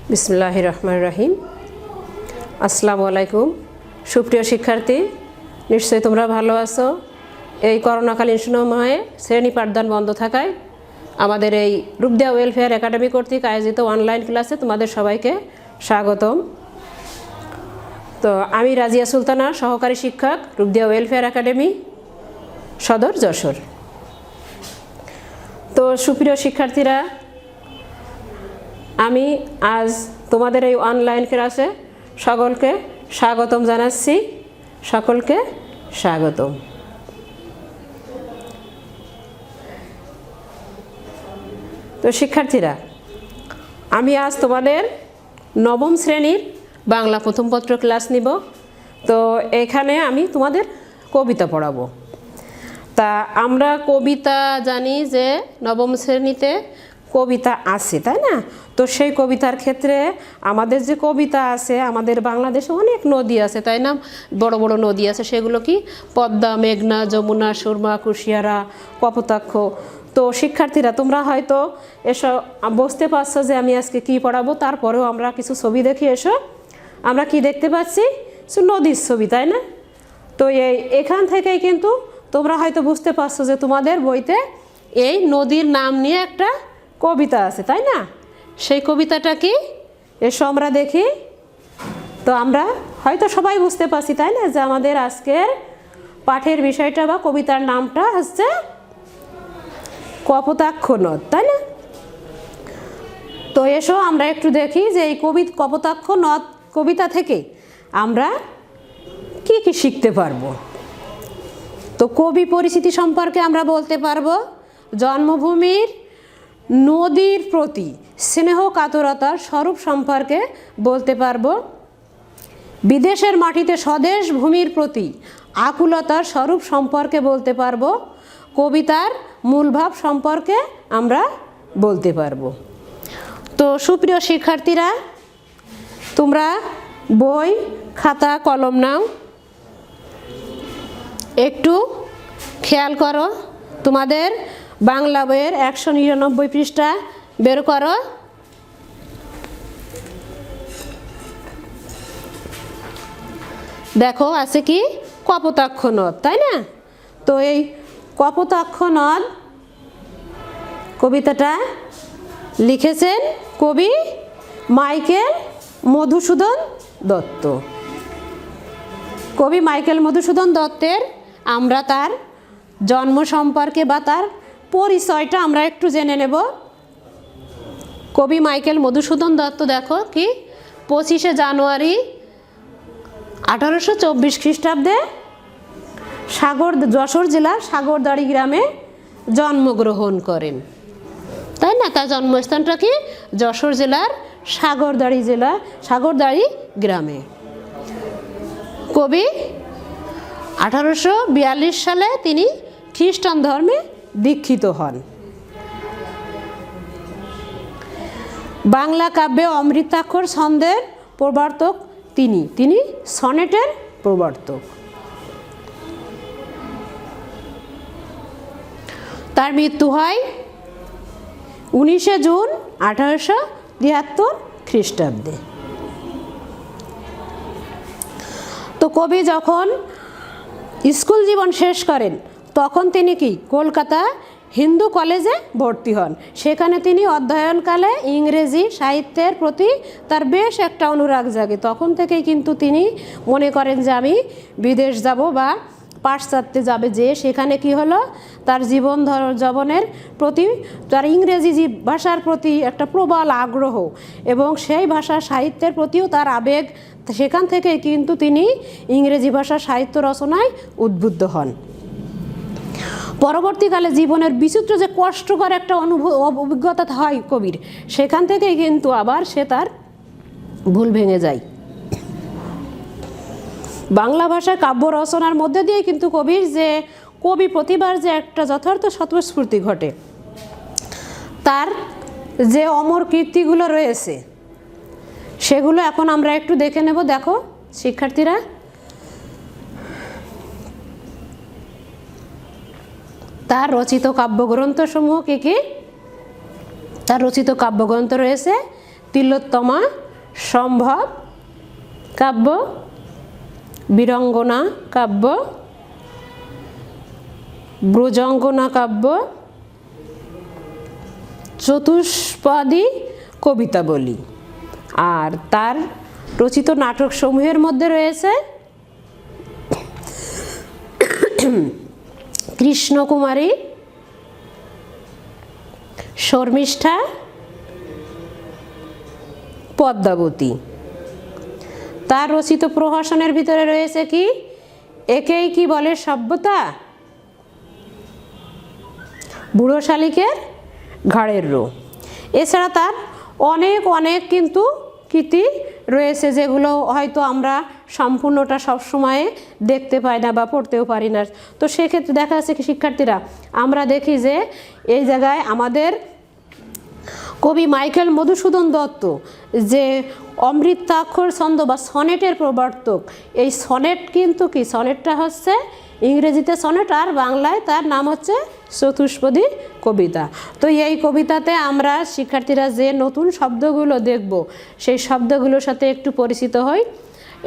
বিসমিল্লাহির রহমানির রহিম। আসসালামু আলাইকুম। সুপ্রিয় শিক্ষার্থী, নিশ্চয়ই তোমরা ভালো আছো। এই করোনাকালীন সময়ে শ্রেণী পাঠদান বন্ধ থাকায় আমাদের এই রূপদিয়া ওয়েলফেয়ার একাডেমি কর্তৃক আয়োজিত অনলাইন ক্লাসে তোমাদের সবাইকে স্বাগতম। তো আমি রাজিয়া সুলতানা, সহকারী শিক্ষক, রূপদিয়া ওয়েলফেয়ার একাডেমি, সদর যশোর। তো সুপ্রিয় শিক্ষার্থীরা, আমি আজ তোমাদের এই অনলাইন ক্লাসে সকলকে স্বাগতম জানাচ্ছি। সকলকে স্বাগতম। তো শিক্ষার্থীরা, আমি আজ তোমাদের নবম শ্রেণীর বাংলা প্রথম পত্র ক্লাস নিব। তো এখানে আমি তোমাদের কবিতা পড়াবো। তা আমরা কবিতা জানি যে নবম শ্রেণীতে কবিতা আছে, তাই না? তো সেই কবিতার ক্ষেত্রে আমাদের যে কবিতা আছে, আমাদের বাংলাদেশে অনেক নদী আছে, তাই না? বড় বড় নদী আছে, সেগুলো কি পদ্মা, মেঘনা, যমুনা, সুরমা, কুশিয়ারা, কপোতাক্ষ। তো শিক্ষার্থীরা, তোমরা হয়তো এসব বুঝতে পারছো যে আমি আজকে কি পড়াবো। তারপরেও আমরা কিছু ছবি দেখি। এসো, আমরা কি দেখতে পাচ্ছি? নদীর ছবি, তাই না? তো এখান থেকেই কিন্তু তোমরা হয়তো বুঝতে পারছো যে তোমাদের বইতে এই নদীর নাম নিয়ে একটা কবিতা আছে, তাই না? সেই কবিতাটা কি? এসো আমরা দেখি। তো আমরা হয়তো সবাই বুঝতে পারছি, তাই না, যে আমাদের আজকের পাঠের বিষয়টা বা কবিতার নামটা হচ্ছে কপোতাক্ষ নদ, তাই না? তো এসো আমরা একটু দেখি যে এই কপোতাক্ষ নদ কবিতা থেকে আমরা কি কি শিখতে পারবো। তো কবি পরিচিতি সম্পর্কে আমরা বলতে পারবো জন্মভূমির নদীর প্রতি স্নেহ কাতরতার স্বরূপ সম্পর্কে বলতে পারবো, বিদেশের মাটিতে স্বদেশ ভূমির প্রতি আকুলতার স্বরূপ সম্পর্কে বলতে পারবো, কবিতার মূলভাব সম্পর্কে আমরা বলতে পারবো। তো সুপ্রিয় শিক্ষার্থীরা, তোমরা বই, খাতা, কলম নাও, একটু খেয়াল করো। তোমাদের বাংলা বইয়ের 199 পৃষ্ঠা বের করো। দেখো আছে কি? কপোতাক্ষ নদ, তাই না? তো এই কপোতাক্ষ নদ কবিতাটা লিখেছেন কবি মাইকেল মধুসূদন দত্ত। কবি মাইকেল মধুসূদন দত্তের আমরা তার জন্ম সম্পর্কে বা তার পরিচয়টা আমরা একটু জেনে নেব। কবি মাইকেল মধুসূদন দত্ত দেখো কি 25শে জানুয়ারি 1824 খ্রিস্টাব্দে যশোর জেলার সাগরদাড়ি গ্রামে জন্মগ্রহণ করেন, তাই না? তার জন্মস্থানটা কি? যশোর জেলার সাগরদাড়ি গ্রামে। কবি 1842 সালে তিনি খ্রিস্টান ধর্মে দীক্ষিত হন। বাংলা কাব্যে অমৃতাক্ষর ছন্দের প্রবর্তক তিনি সনেটের প্রবর্তক। তার মৃত্যু হয় 19শে জুন 1873 খ্রিস্টাব্দে। তো কবি যখন স্কুল জীবন শেষ করেন তখন তিনি কি কলকাতা হিন্দু কলেজে ভর্তি হন। সেখানে তিনি অধ্যয়নকালে ইংরেজি সাহিত্যের প্রতি তার বেশ একটা অনুরাগ জাগে। তখন থেকেই কিন্তু তিনি মনে করেন যে আমি বিদেশ যাব বা পাশ্চাত্যে যাবে, যে সেখানে কি হলো তার জীবনের প্রতি, তার ইংরেজি ভাষার প্রতি একটা প্রবল আগ্রহ এবং সেই ভাষা সাহিত্যের প্রতিও তার আবেগ। সেখান থেকে কিন্তু তিনি ইংরেজি ভাষা সাহিত্য রচনায় উদ্বুদ্ধ হন। পরবর্তীকালে জীবনের বিচিত্র যে কষ্টকর একটা অভিজ্ঞতা হয় কবির, সেখান থেকেই কিন্তু আবার সে তার ভুল ভেঙে যায়। বাংলা ভাষায় কাব্য রচনার মধ্যে দিয়ে কিন্তু কবির যে কবি প্রতিভার যে একটা যথার্থ স্বতঃস্ফূর্তি ঘটে। তার যে অমর কীর্তিগুলো রয়েছে সেগুলো এখন আমরা একটু দেখে নেব। দেখো শিক্ষার্থীরা, তার রচিত কাব্যগ্রন্থসমূহ কী কী? তার রচিত কাব্যগ্রন্থ রয়েছে তিলোত্তমা, সম্ভব কাব্য, বীরঙ্গনা কাব্য, ব্রজাঙ্গনা কাব্য, চতুষ্পদী কবিতাবলী। আর তার রচিত নাটক সমূহের মধ্যে রয়েছে কৃষ্ণকুমারী, শর্মিষ্ঠা, পদ্মাবতী। তার রচিত প্রহসনের ভিতরে রয়েছে কি একেই কি বলে সভ্যতা, বুড়ো শালিকের ঘাড়ের রো। এছাড়া তার অনেক অনেক কিন্তু কৃতি রয়েছে, যেগুলো হয়তো আমরা সম্পূর্ণটা সবসময় দেখতে পাই না বা পড়তেও পারি না। তো সেক্ষেত্রে দেখা যাচ্ছে কি শিক্ষার্থীরা, আমরা দেখি যে এই জায়গায় আমাদের কবি মাইকেল মধুসূদন দত্ত যে অমৃতাক্ষর ছন্দ বা সনেটের প্রবর্তক, এই সনেট কিন্তু কি, সনেটটা হচ্ছে ইংরেজিতে সনেট আর বাংলায় তার নাম হচ্ছে চতুষ্পদী কবিতা। তো এই কবিতাতে আমরা শিক্ষার্থীরা যে নতুন শব্দগুলো দেখব সেই শব্দগুলোর সাথে একটু পরিচিত হই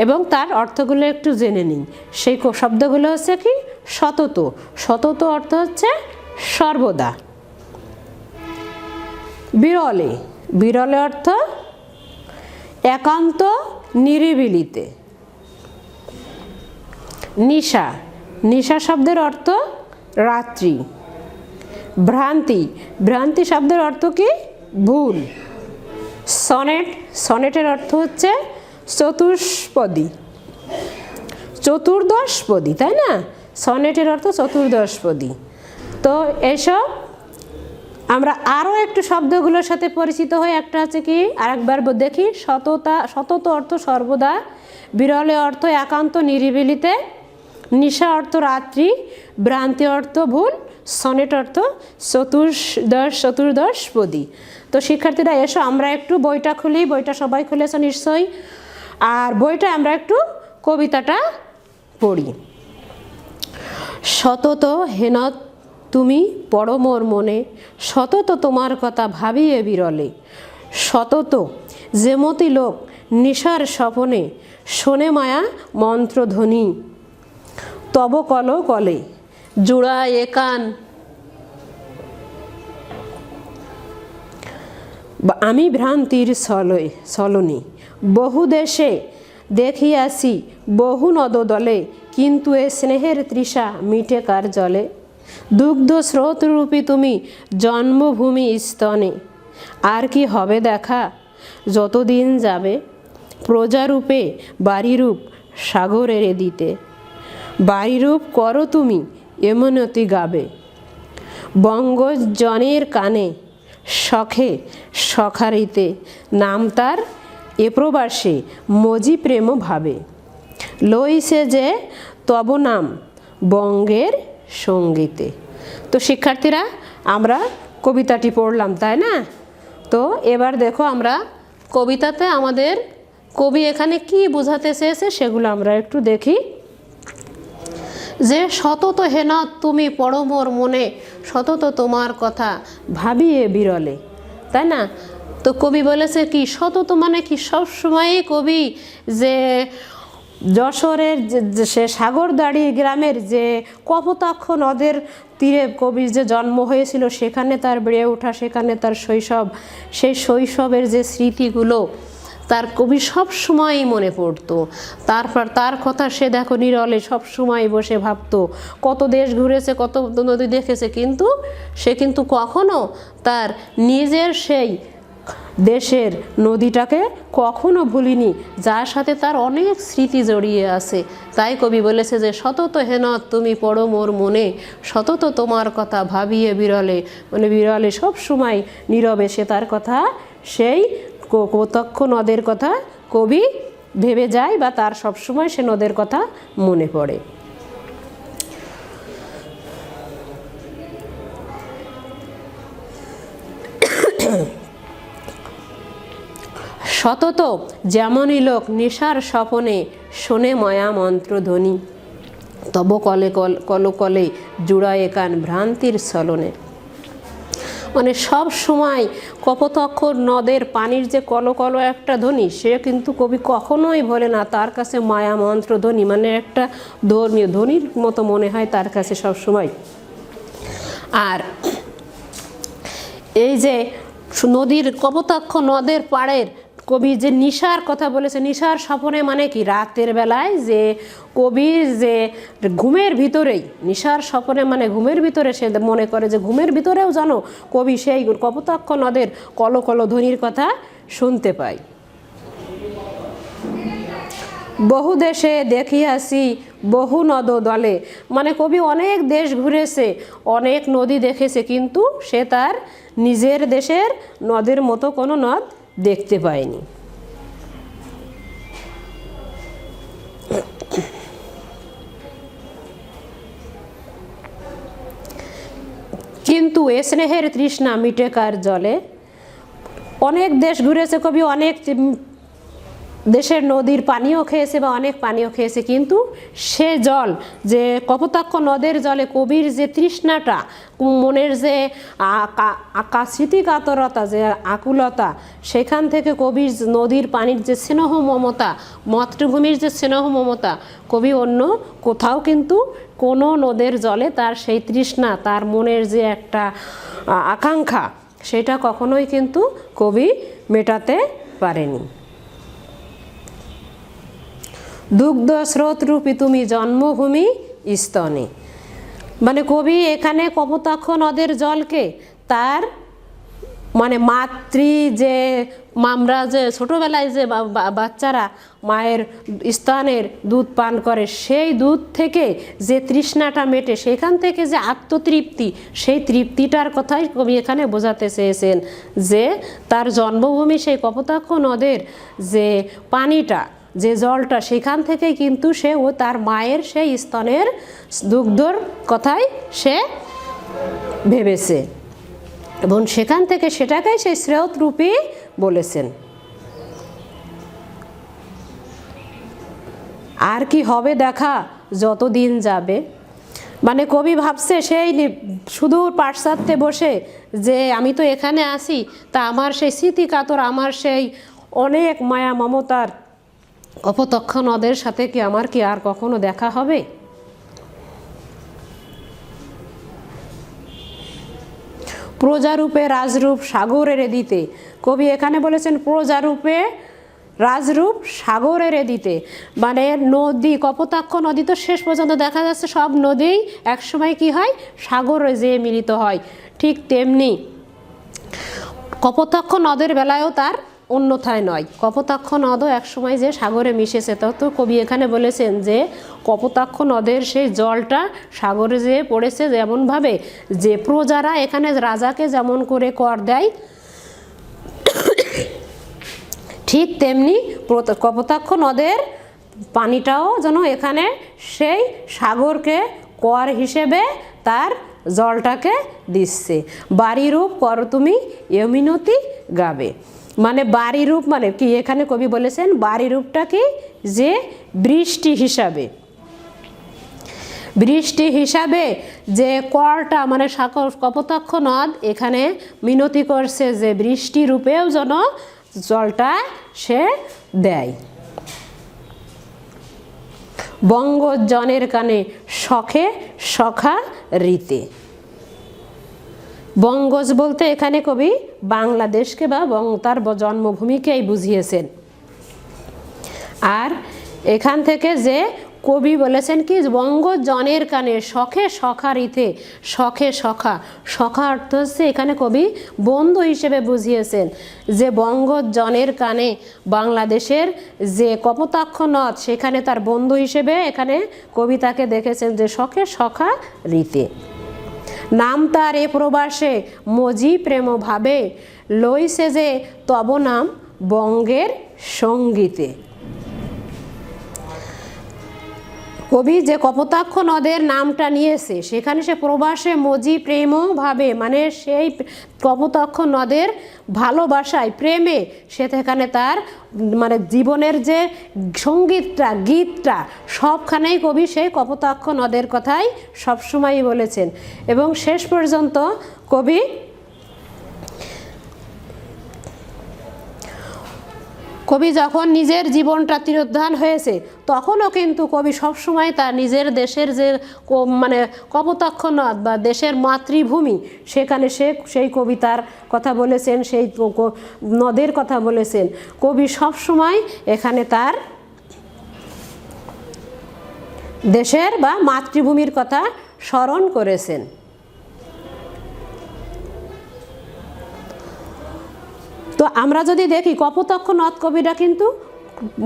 এবং তার অর্থগুলো একটু জেনে নিই। সেই শব্দগুলো হচ্ছে কি সতত, সতত অর্থ হচ্ছে সর্বদা। বিরলে, বিরলে অর্থ একান্ত নিরিবিলিতে। নিশা, নিশা শব্দের অর্থ রাত্রি। ভ্রান্তি, ভ্রান্তি শব্দের অর্থ কি ভুল। সনেট, সনেটের অর্থ হচ্ছে চতুষ্পদী, চতুর্দশপদী, তাই না? সনেটের অর্থ চতুর্দশপদী। তো এসব আমরা আরও একটু শব্দগুলোর সাথে পরিচিত হই। একটা আছে কি, আরেকবার দেখি, সততা, সতত অর্থ সর্বদা, বিরলে অর্থ একান্ত নিরিবিলিতে, নিশা অর্থ রাত্রি, ভ্রান্তি অর্থ ভুল, সনেট অর্থ চতুর্দশপদী। তো শিক্ষার্থীরা এসো আমরা একটু বইটা খুলি, বইটা সবাই খুলেছো নিশ্চয়ই, আর বইটা আমরা একটু কবিতাটা পড়ি। সতত হেনত তুমি পড়ো মোর মনে, সতত তোমার কথা ভাবিয়ে বিরলে, সতত যেমতি লোক নিশার স্বপনে, শোনে মায়া মন্ত্রধ্বনি, তব কল কলে জুড়া একান। আমি ভ্রান্তির ছলনে বহু দেশে দেখিয়াছি বহু নদদলে, কিন্তু এ স্নেহের তৃষা মিটে কার জলে, দুগ্ধ স্রোতরূপী তুমি জন্মভূমি স্তনে, আর কি হবে দেখা যতদিন যাবে, প্রজারূপে বাড়িরূপ সাগরের দিতে, বাড়িরূপ করো তুমি এমনতি গাবে, বঙ্গজনের কানে শখে সখারিতে, নাম তার এ প্রবাসে মজি প্রেম ভাবে, লইছে যে তব নাম বঙ্গের সঙ্গীতে। তো শিক্ষার্থীরা আমরা কবিতাটি পড়লাম, তাই না? তো এবার দেখো আমরা কবিতাতে আমাদের কবি এখানে কি বোঝাতে চেয়েছে সেগুলো আমরা একটু দেখি। যে সতত হেনত তুমি পড়ো মোর মনে, সতত তোমার কথা ভাবিয়ে বিরলে, তাই না? তো কবি বলেছে কি সতত মানে কি সবসময়ই কবি যে যশোরের সে সাগরদাড়ি গ্রামের যে কপোতাক্ষ নদের তীরে কবির যে জন্ম হয়েছিল, সেখানে তার বেড়ে ওঠা, সেখানে তার শৈশব, সেই শৈশবের যে স্মৃতিগুলো তার কবি সব সময়ই মনে পড়তো। তারপর তার কথা সে দেখো নিরলে সব সময় বসে ভাবতো, কত দেশ ঘুরেছে, কত নদী দেখেছে, কিন্তু সে কিন্তু কখনো তার নিজের সেই দেশের নদীটাকে কখনো ভুলিনি, যার সাথে তার অনেক স্মৃতি জড়িয়ে আছে। তাই কবি বলেছে যে সতত হেনত তুমি পড়ো মোর মনে, সতত তোমার কথা ভাবিয়ে বিরলে, মানে বিরলে সব সময় নীরবে সে তার কথা, সেই কপোতাক্ষ নদের কথা কবি ভেবে যায় বা তার সবসময় সে নদের কথা মনে পড়ে। সতত যেমনই লোক নিশার স্বপনে, শোনে মায়া মন্ত্রধ্বনি, তব কলে কলে জুড়ায়ে কান ভ্রান্তির ছলনে। মানে সব সময় কপোতাক্ষ নদের পানির যে কলকল একটা ধ্বনি, সে কিন্তু কবি কখনোই ভোলে না। তার কাছে মায়া মন্ত্র ধ্বনি, মানে একটা ধর্মীয় ধ্বনির মতো মনে হয় তার কাছে সব সময়। আর এই যে নদীর কপোতাক্ষ নদের পাড়ের কবি যে নিশার কথা বলেছে, নিশার স্বপনে মানে কি, রাতের বেলায় যে কবির যে ঘুমের ভিতরেই, নিশার স্বপনে মানে ঘুমের ভিতরে সে মনে করে যে ঘুমের ভিতরেও যেন কবি সেই কপোতাক্ষ নদের কলকল ধ্বনির কথা শুনতে পায়। বহু দেশে দেখিয়াছি বহু নদ দলে, মানে কবি অনেক দেশ ঘুরেছে, অনেক নদী দেখেছে, কিন্তু সে তার নিজের দেশের নদের মতো কোনো নদ দেখতে পায়নি। কিন্তু এ স্নেহের তৃষ্ণা মিটে কার জলে, অনেক দেশ ঘুরেছে কবি, অনেক দেশের নদীর পানিও খেয়েছে বা অনেক পানিও খেয়েছে, কিন্তু সে জল যে কপোতাক্ষ নদের জলে কবির যে তৃষ্ণাটা, মনের যে স্মৃতিকাতরতা, যে আকুলতা, সেখান থেকে কবির নদীর পানির যে স্নেহ মমতা, মাতৃভূমির যে স্নেহ মমতা, কবি অন্য কোথাও কিন্তু কোনো নদের জলে তার সেই তৃষ্ণা, তার মনের যে একটা আকাঙ্ক্ষা, সেটা কখনোই কিন্তু কবি মেটাতে পারেনি। দুগ্ধ স্রোতরূপী তুমি জন্মভূমি স্তনে, মানে কবি এখানে কপোতাক্ষ নদের জলকে তার মানে মাতৃ যে আমরা যে ছোটোবেলায় যে বাচ্চারা মায়ের স্তনের দুধ পান করে, সেই দুধ থেকে যে তৃষ্ণাটা মেটে, সেখান থেকে যে আত্মতৃপ্তি, সেই তৃপ্তিটার কথাই কবি এখানে বোঝাতে চেয়েছেন, যে তার জন্মভূমি সেই কপোতাক্ষ নদের যে পানিটা, যে জলটা, সেখান থেকে কিন্তু সে ও তার মায়ের সেই স্তনের দুগ্ধর কথাই সে ভেবেছে, এবং সেখান থেকে সেটাকেই সেই স্রোতরূপী বলেছেন। আর কি হবে দেখা যত দিন যাবে, মানে কবি ভাবছে সেই সুদূর পাশ্চাত্যে বসে যে আমি তো এখানে আসি, তা আমার সেই স্মৃতিকাতর, আমার সেই অনেক মায়া মমতার কপোতাক্ষ নদের সাথে কি আমার কি আর কখনো দেখা হবে। প্রজারূপে রাজরূপ সাগরের দিতে, কবি এখানে বলেছেন প্রজারূপে রাজরূপ সাগরের দিতে, মানে নদী, কপোতাক্ষ নদী তো শেষ পর্যন্ত দেখা যাচ্ছে সব নদীই একসময় কি হয়, সাগরে যেয়ে মিলিত হয়, ঠিক তেমনি কপোতাক্ষ নদের বেলায়ও তার অন্যথায় নয়, কপোতাক্ষ নদও একসময় যে সাগরে মিশেছে। তো কবি এখানে বলেছেন যে কপোতাক্ষ নদের সেই জলটা সাগরে যেয়ে পড়েছে, যেমনভাবে যে প্রজারা এখানে রাজাকে যেমন করে কর দেয়, ঠিক তেমনি কপোতাক্ষ নদের পানিটাও যেন এখানে সেই সাগরকে কর হিসেবে তার জলটাকে দিচ্ছে। বাড়ি রূপ কর তুমি এ মিনতি গাবে, মানে বাড়ি রূপ মানে কি, এখানে কবি বলেছেন বাড়ি রূপটা কি, যে বৃষ্টি হিসাবে, বৃষ্টি হিসাবে যে করটা মানে কপোতাক্ষ নদ এখানে মিনতি করছে যে বৃষ্টি রূপেও যেন জলটা সে দেয়। বঙ্গজনের কানে শখে সখা রীতে, বঙ্গজ বলতে এখানে কবি বাংলাদেশকে বা তার জন্মভূমিকেই বুঝিয়েছেন। আর এখান থেকে যে কবি বলেছেন কি, বঙ্গজনের কানে শখে সখা রীতে, শখে সখা, সখা অর্থ হচ্ছে এখানে কবি বন্ধু হিসেবে বুঝিয়েছেন, যে বঙ্গজনের কানে বাংলাদেশের যে কপোতাক্ষ নদ, সেখানে তার বন্ধু হিসেবে এখানে কবি তাকে দেখেছেন যে শখে সখা রীতে। নাম তার এ প্রবাসে মজি প্রেম ভাবে, লইছে যে তব নাম বঙ্গের সঙ্গীতে। কবি যে কপোতাক্ষ নদের নামটা নিয়েছে, সেখানে সে প্রবাসে মজি প্রেম ভাবে, মানে সেই কপোতাক্ষ নদের ভালোবাসায়, প্রেমে সে সেখানে তার মানে জীবনের যে সঙ্গীতটা, গীতটা, সবখানেই কবি সেই কপোতাক্ষ নদের কথাই সবসময়ই বলেছেন। এবং শেষ পর্যন্ত কবি কবি যখন নিজের জীবনটা তিরোধান হয়েছে তখনও কিন্তু কবি সবসময় তার নিজের দেশের যে মানে কপোতাক্ষ নদ বা দেশের মাতৃভূমি সেখানে সেই কবিতার কথা বলেছেন, সেই নদের কথা বলেছেন। কবি সবসময় এখানে তার দেশের বা মাতৃভূমির কথা স্মরণ করেছেন। তো আমরা যদি দেখি কপোতাক্ষ নদ কবিতা কিন্তু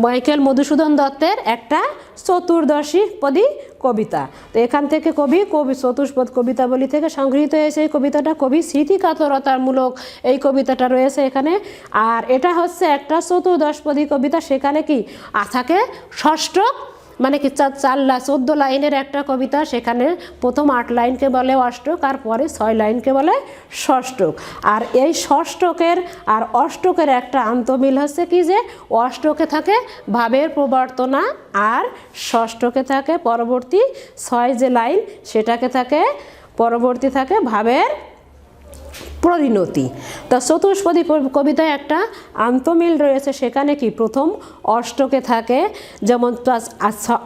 মাইকেল মধুসূদন দত্তের একটা চতুর্দশীপদী কবিতা। তো এখান থেকে কবি চতুষ্পদ কবিতাবলী থেকে সংগৃহীত হয়েছে এই কবিতাটা। কবি স্মৃতিকাতরতামূলক এই কবিতাটা রয়েছে এখানে। আর এটা হচ্ছে একটা চতুর্দশপদী কবিতা। সেখানে কি থাকে ষষ্ঠক, মানে কি 14 লাইনের একটা কবিতা। সেখানে প্রথম 8 লাইনকে বলে অষ্টক, আর পরে 6 লাইনকে বলে ষষ্ঠক। আর এই ষষ্ঠকের আর অষ্টকের একটা আন্তমিল হচ্ছে কি, যে অষ্টকে থাকে ভাবের প্রবর্তনা আর ষষ্ঠকে থাকে পরবর্তী 6 যে লাইন সেটাকে থাকে পরবর্তী থাকে ভাবের পরিণতি। তা চতুষ্পদী কবিতায় একটা আন্তমিল রয়েছে। সেখানে কি প্রথম অষ্টকে থাকে যেমন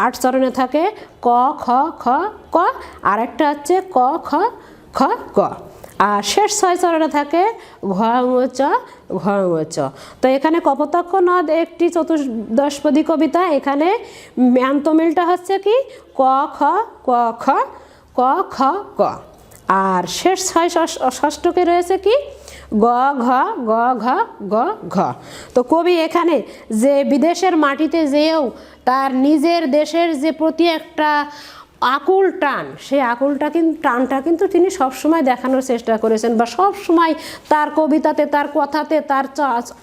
8 চরণে থাকে ক খ খ ক, আর একটা হচ্ছে ক খ খ গ, আর শেষ 6 চরণে থাকে ঘ চ ঘ চ। তো এখানে কপোতাক্ষ নদ একটি চতুর্দশপদী কবিতা। এখানে আন্তমিলটা হচ্ছে কি ক খ ক খ ক খ গ, আর শেষ 6 ষষ্ঠকে রয়েছে কি গ ঘ গ ঘ গ ঘ। তো কবি এখানে যে বিদেশের মাটিতে যেও তার নিজের দেশের যে প্রতি একটা আকুল টান, সেই টানটা কিন্তু তিনি সবসময় দেখানোর চেষ্টা করেছেন, বা সবসময় তার কবিতাতে, তার কথাতে, তার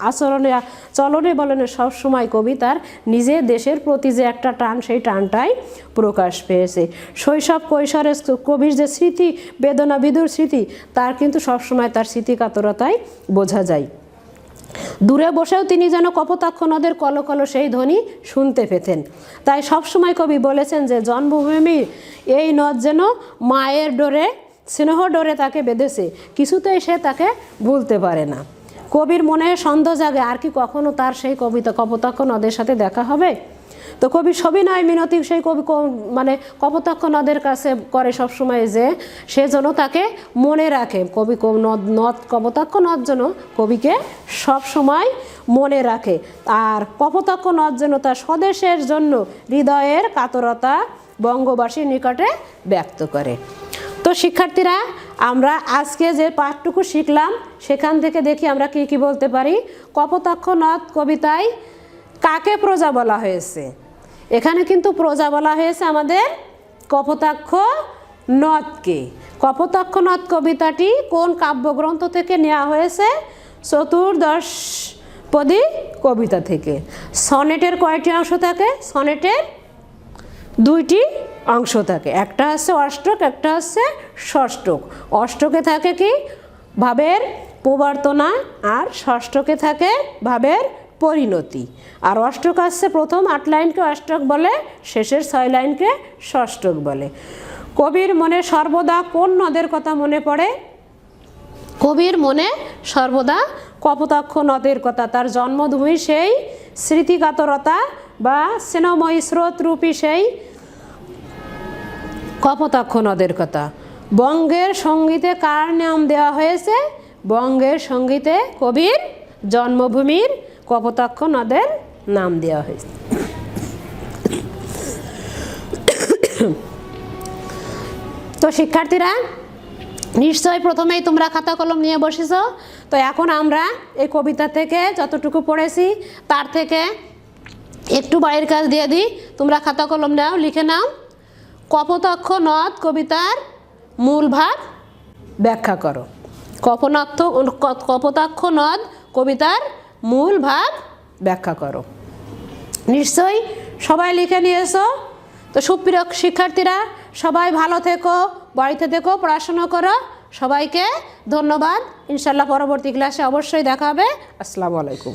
আচরণে চলনে বলনে সবসময় কবি তার নিজের দেশের প্রতি যে একটা টান, সেই টানটাই প্রকাশ পেয়েছে। শৈশব কৈশোরের কবির যে স্মৃতি, বেদনা বিদুর স্মৃতি, তার কিন্তু সবসময় তার স্মৃতিকাতরতায় বোঝা যায়। দূরে বসেও তিনি যেন কপোতাক্ষ নদের কলকল সেই ধ্বনি শুনতে পেতেন। তাই সবসময় কবি বলেছেন যে জন্মভূমির এই নদ যেন মায়ের ডোরে, স্নেহ ডোরে তাকে বেঁধেছে, কিছুতেই সে তাকে ভুলতে পারে না। কবির মনে সন্দেহ জাগে আর কি কখনো তার সেই কপোতাক্ষ নদের সাথে দেখা হবে। তো কবি সবিনয় মিনতি সেই মানে কপোতাক্ষ নদের কাছে করে সবসময় যে সে যেন তাকে মনে রাখে। কবি কপোতাক্ষ নদ যেন কবিকে সবসময় মনে রাখে, আর কপোতাক্ষ নদ যেন তার স্বদেশের জন্য হৃদয়ের কাতরতা বঙ্গবাসীর নিকটে ব্যক্ত করে। তো শিক্ষার্থীরা, আমরা আজকে যে পাঠটুকু শিখলাম সেখান থেকে দেখি আমরা কি কি বলতে পারি। কপোতাক্ষ নদ কবিতায় কাকে প্রজা বলা হয়েছে? এখানে কিন্তু প্রজা বলা হয়েছে আমাদের কপোতাক্ষ নদকে। কপোতাক্ষ নদ কবিতাটি কোন কাব্যগ্রন্থ থেকে নেওয়া হয়েছে? চতুর্দশপদী কবিতা থেকে। সনেটের কয়টি অংশ থাকে? সনেটের 2টি অংশ থাকে, একটা হচ্ছে অষ্টক, একটা হচ্ছে ষষ্ঠক। অষ্টকে থাকে কি ভাবের প্রবর্তনা, আর ষষ্ঠকে থাকে ভাবের পরিণতি। আর অষ্টক আসছে প্রথম 8 লাইনকে অষ্টক বলে, শেষের 6 লাইনকে ষষ্ঠক বলে। কবির মনে সর্বদা কোন নদের কথা মনে পড়ে? কবির মনে সর্বদা কপোতাক্ষ নদের কথা, তার জন্মভূমি সেই স্মৃতিকাতরতা বা স্নেহময়ী স্রোতরূপী সেই কপোতাক্ষ নদের কথা। বঙ্গের সঙ্গীতে কার নাম দেওয়া হয়েছে? বঙ্গের সঙ্গীতে কবির জন্মভূমির কপোতাক্ষ নদের নাম দেওয়া হয়েছে। তো শিক্ষার্থীরা, নিশ্চয়ই প্রথমেই তোমরা খাতা কলম নিয়ে বসেছ। তো এখন আমরা এই কবিতা থেকে যতটুকু পড়েছি তার থেকে একটু বাইরের কাজ দিয়ে দিই। তোমরা খাতা কলম নাও, লিখে নাও। কপোতাক্ষ নদ কবিতার মূল ভাব ব্যাখ্যা করো। কপোতাক্ষ নদ কবিতার মূল ভাব ব্যাখ্যা করো। নিশ্চয়ই সবাই লিখে নিয়েছো। তো সুপ্রিয় শিক্ষার্থীরা, সবাই ভালো থেকো, বাড়িতে থেকো, পড়াশোনা করো। সবাইকে ধন্যবাদ। ইনশাল্লাহ পরবর্তী ক্লাসে অবশ্যই দেখা হবে। আসসালামু আলাইকুম।